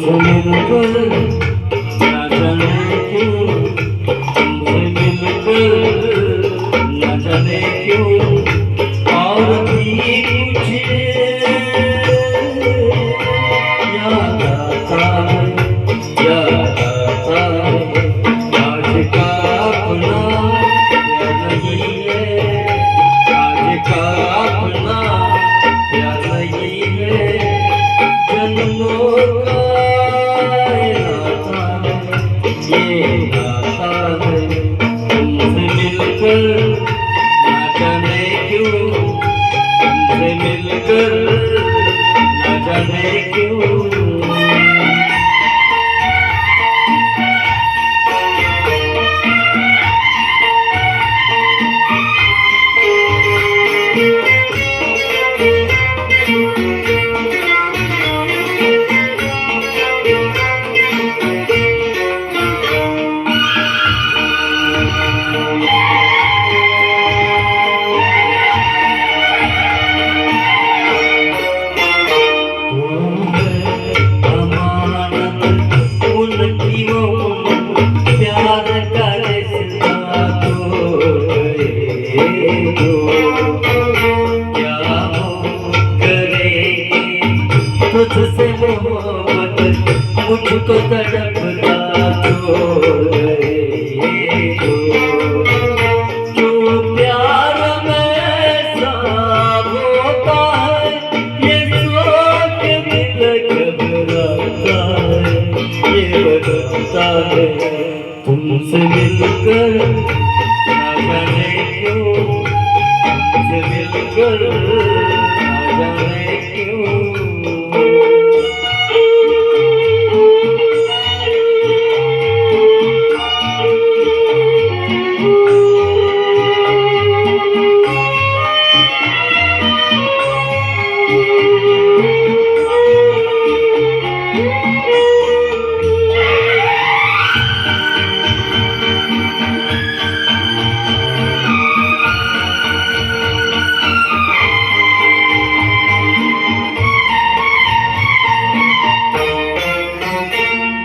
तुमसे मिलकर न जाने क्यों, तुमसे मिलकर न जाने क्यों और भी कुछ याद आता है, याद आता है। आज का अपना प्यार नहीं है, आज का अपना प्यार नहीं है। जन्मों का नाता है, ये नाता है। तुमसे मिलकर न जाने क्यों, तुमसे मिलकर न जाने क्यों। तुझसे मोहब्बत मुझको तड़पता छोड़ गए हो। जो प्यार में ऐसा होता है, ये सोच दिल घबराता है, ये बताता है। तुमसे मिलकर न जाने क्यों, तुमसे मिलकर न जाने क्यों।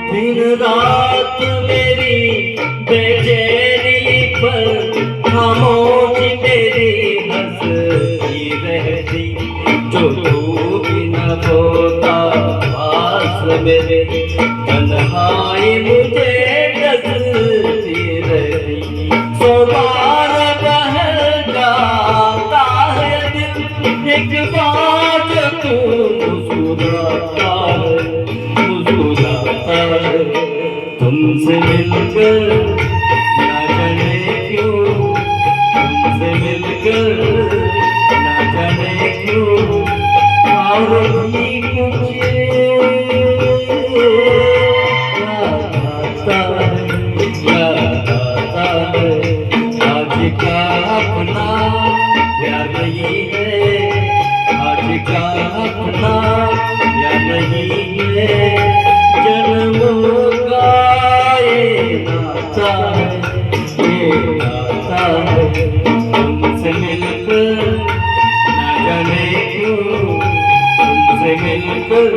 दिन रात मेरी बेचैनी पर खामोश मेरी हंसती रहती। जो तू भी न होता पास मेरे, तन्हाई मुझे डसती रहती। सौ बार बहल जाता है दिल, एक बात तू मुस्कुराता है, तुमसे मिलकर न जाने क्यों, तुमसे मिलकर न जाने क्यों और भी कुछ याद आता है, याद आता है। आज का अपना प्यार नहीं है, आज का अपना प्यार नहीं है। जन्मों का ये नाता है, तुमसे मिलकर न जाने क्यों, तुमसे मिलकर